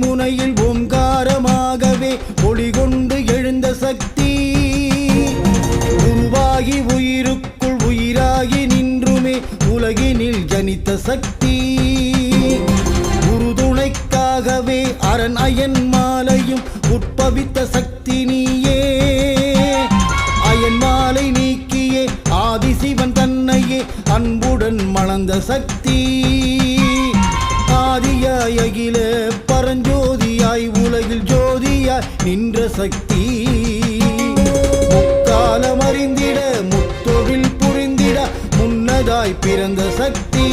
முனையில் ஓங்காரமாகவே ஒளி கொண்டு எழுந்த சக்தி உருவாகி உயிருக்குள் உயிராகி நின்றுமே உலகினில் ஜனித்த சக்தி உறுதுணைக்காகவே அரண் அயன் மாலையும் உட்பவித்த சக்தி நீயே அயன் மாலை நீக்கியே ஆதிசிவன் தன்னையே அன்புடன் மணந்த சக்தி ஆதியாய் அகில பரஞ்சோதியாய் உலகில் ஜோதியாய் நின்ற சக்தி முக்காலம் அறிந்திட முத்தொழில் புரிந்திட முன்னதாய் பிறந்த சக்தி